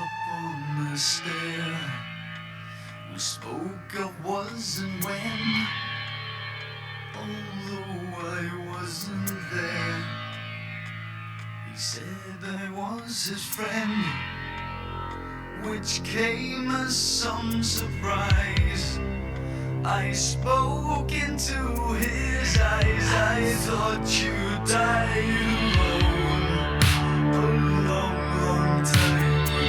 up on the stair. We spoke of was and when, although I wasn't there. He said I was his friend, which came as some surprise. I spoke into his eyes. I thought you'd die alone a long, long time ago.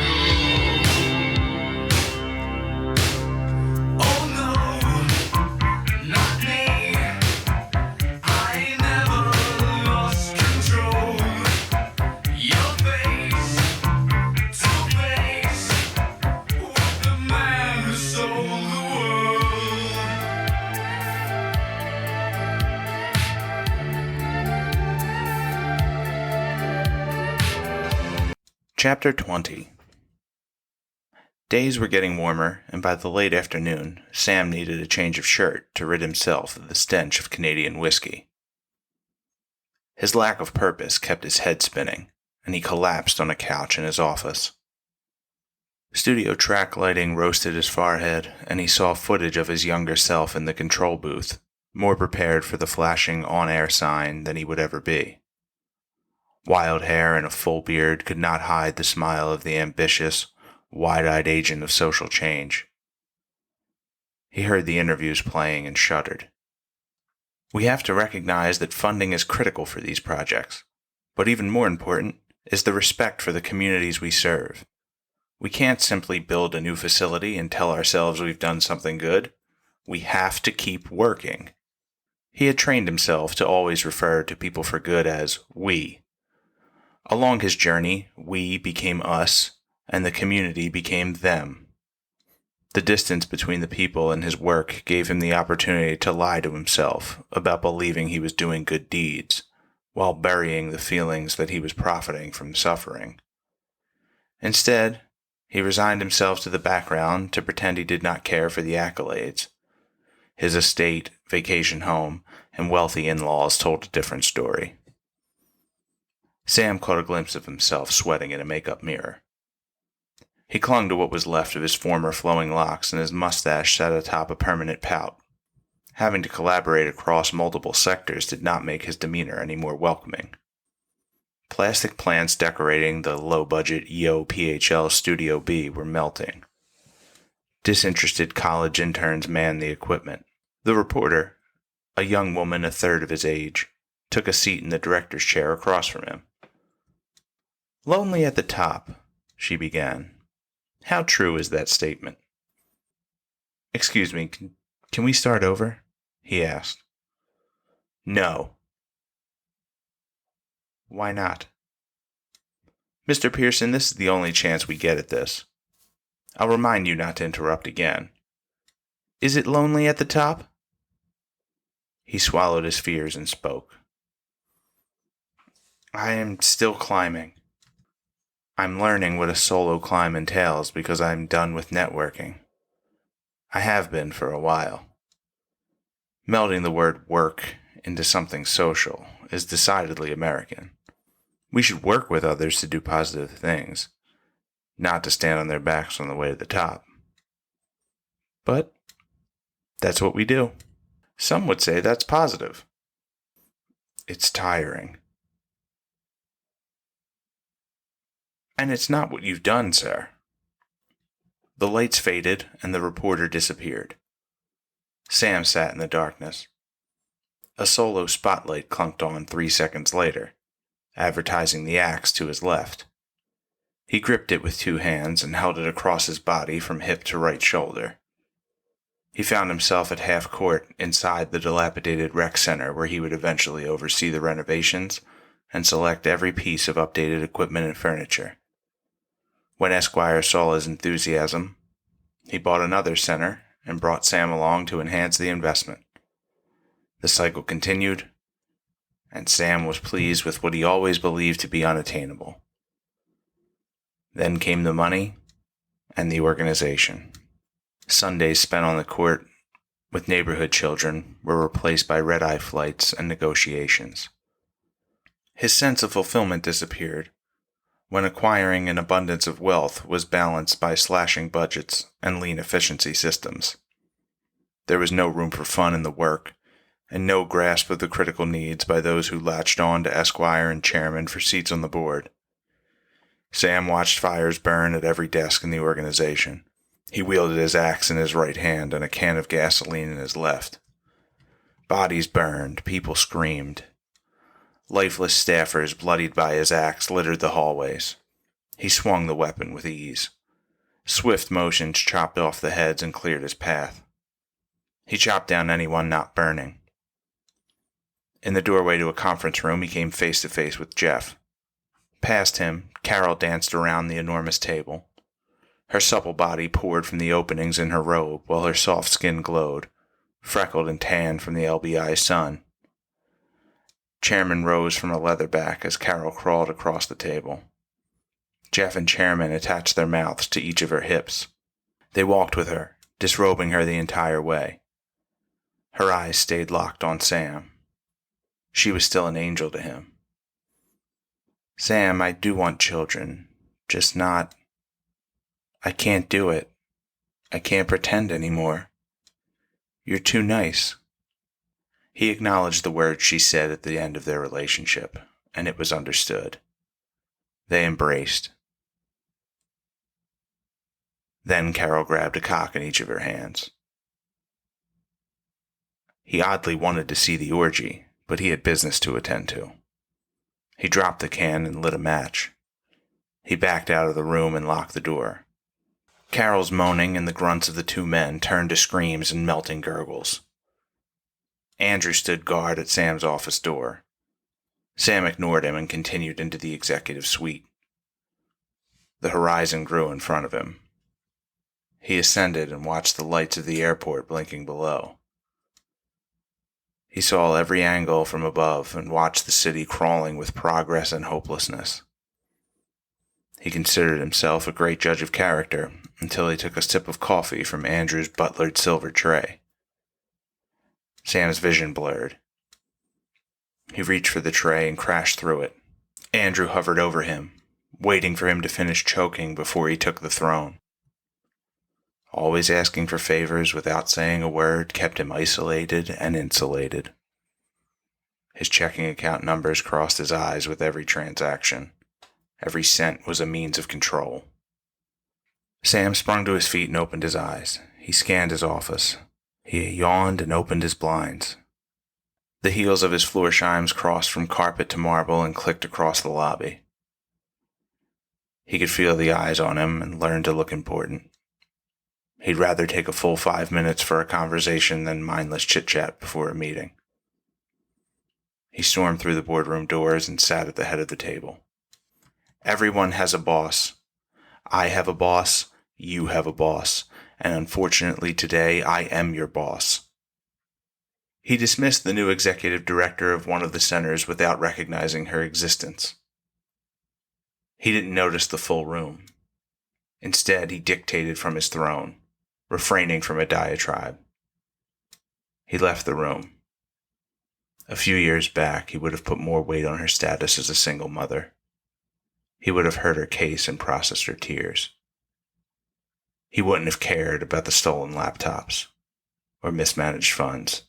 Oh no, not me. I never lost control. Your face to face with the man who sold the world. Chapter 20. Days were getting warmer, and by the late afternoon, Sam needed a change of shirt to rid himself of the stench of Canadian whiskey. His lack of purpose kept his head spinning, and he collapsed on a couch in his office. Studio track lighting roasted his forehead, and he saw footage of his younger self in the control booth, more prepared for the flashing on-air sign than he would ever be. Wild hair and a full beard could not hide the smile of the ambitious, wide-eyed agent of social change. He heard the interviews playing and shuddered. We have to recognize that funding is critical for these projects, but even more important is the respect for the communities we serve. We can't simply build a new facility and tell ourselves we've done something good. We have to keep working. He had trained himself to always refer to people for good as we. Along his journey, we became us, and the community became them. The distance between the people and his work gave him the opportunity to lie to himself about believing he was doing good deeds, while burying the feelings that he was profiting from suffering. Instead, he resigned himself to the background to pretend he did not care for the accolades. His estate, vacation home, and wealthy in-laws told a different story. Sam caught a glimpse of himself sweating in a makeup mirror. He clung to what was left of his former flowing locks, and his mustache sat atop a permanent pout. Having to collaborate across multiple sectors did not make his demeanor any more welcoming. Plastic plants decorating the low-budget EOPHL Studio B were melting. Disinterested college interns manned the equipment. The reporter, a young woman a third of his age, took a seat in the director's chair across from him. "Lonely at the top," she began. "How true is that statement?" "Excuse me, can we start over?" he asked. "No." "Why not?" "Mr. Pearson, this is the only chance we get at this. I'll remind you not to interrupt again. Is it lonely at the top?" He swallowed his fears and spoke. "I am still climbing. I'm learning what a solo climb entails because I'm done with networking. I have been for a while. Melding the word work into something social is decidedly American. We should work with others to do positive things, not to stand on their backs on the way to the top. But that's what we do. Some would say that's positive. It's tiring. And it's not what you've done, sir." The lights faded, and the reporter disappeared. Sam sat in the darkness. A solo spotlight clunked on 3 seconds later, advertising the axe to his left. He gripped it with 2 hands and held it across his body from hip to right shoulder. He found himself at half court inside the dilapidated rec center where he would eventually oversee the renovations and select every piece of updated equipment and furniture. When Esquire saw his enthusiasm, he bought another center and brought Sam along to enhance the investment. The cycle continued, and Sam was pleased with what he always believed to be unattainable. Then came the money and the organization. Sundays spent on the court with neighborhood children were replaced by red-eye flights and negotiations. His sense of fulfillment disappeared, when acquiring an abundance of wealth was balanced by slashing budgets and lean efficiency systems. There was no room for fun in the work, and no grasp of the critical needs by those who latched on to Esquire and Chairman for seats on the board. Sam watched fires burn at every desk in the organization. He wielded his axe in his right hand and a can of gasoline in his left. Bodies burned, people screamed. Lifeless staffers, bloodied by his axe, littered the hallways. He swung the weapon with ease. Swift motions chopped off the heads and cleared his path. He chopped down anyone not burning. In the doorway to a conference room, he came face to face with Jeff. Past him, Carol danced around the enormous table. Her supple body poured from the openings in her robe, while her soft skin glowed, freckled and tanned from the LBI sun. Chairman rose from a leather back as Carol crawled across the table. Jeff and Chairman attached their mouths to each of her hips. They walked with her, disrobing her the entire way. Her eyes stayed locked on Sam. She was still an angel to him. "Sam, I do want children, just not... I can't do it. I can't pretend anymore. You're too nice." He acknowledged the words she said at the end of their relationship, and it was understood. They embraced. Then Carol grabbed a cock in each of her hands. He oddly wanted to see the orgy, but he had business to attend to. He dropped the can and lit a match. He backed out of the room and locked the door. Carol's moaning and the grunts of the two men turned to screams and melting gurgles. Andrew stood guard at Sam's office door. Sam ignored him and continued into the executive suite. The horizon grew in front of him. He ascended and watched the lights of the airport blinking below. He saw every angle from above and watched the city crawling with progress and hopelessness. He considered himself a great judge of character until he took a sip of coffee from Andrew's butlered silver tray. Sam's vision blurred. He reached for the tray and crashed through it. Andrew hovered over him, waiting for him to finish choking before he took the throne. Always asking for favors without saying a word kept him isolated and insulated. His checking account numbers crossed his eyes with every transaction. Every cent was a means of control. Sam sprung to his feet and opened his eyes. He scanned his office. He yawned and opened his blinds. The heels of his Florsheim's crossed from carpet to marble and clicked across the lobby. He could feel the eyes on him and learn to look important. He'd rather take a full 5 minutes for a conversation than mindless chit-chat before a meeting. He stormed through the boardroom doors and sat at the head of the table. Everyone has a boss. I have a boss. You have a boss. And unfortunately today, I am your boss. He dismissed the new executive director of one of the centers without recognizing her existence. He didn't notice the full room. Instead, he dictated from his throne, refraining from a diatribe. He left the room. A few years back, he would have put more weight on her status as a single mother. He would have heard her case and processed her tears. He wouldn't have cared about the stolen laptops or mismanaged funds.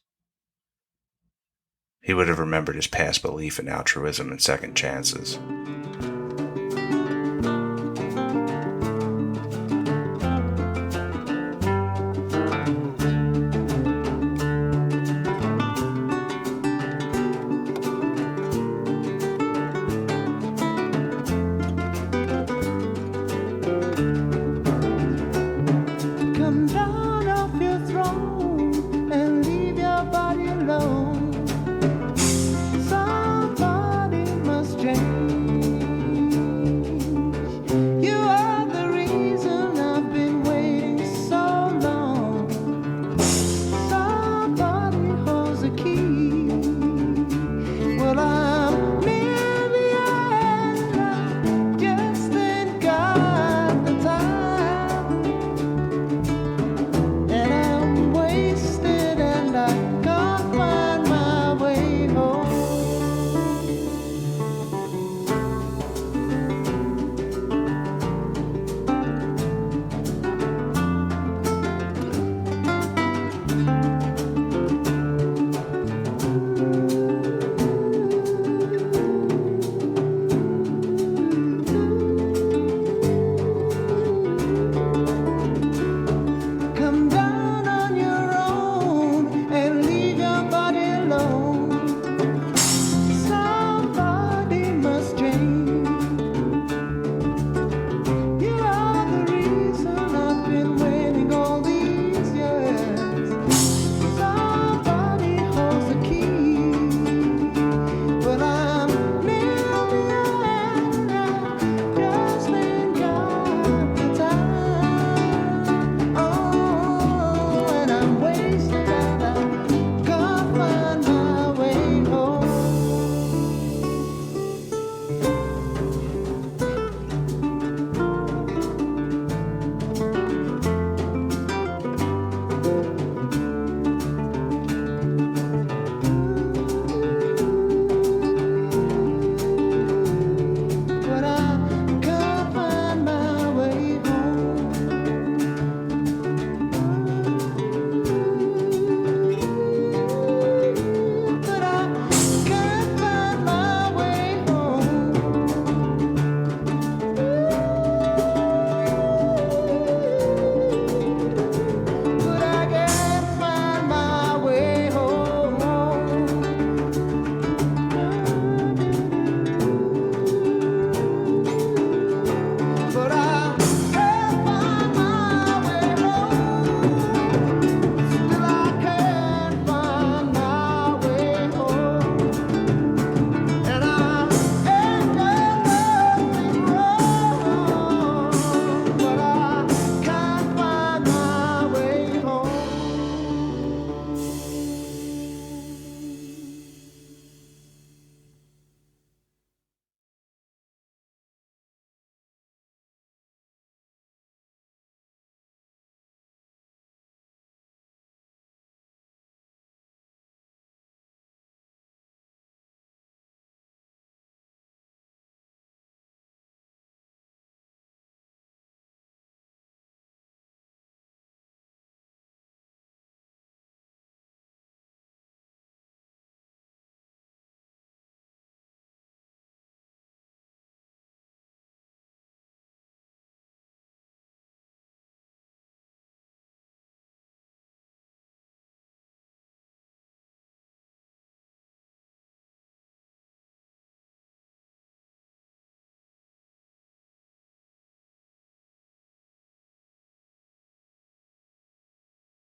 He would have remembered his past belief in altruism and second chances.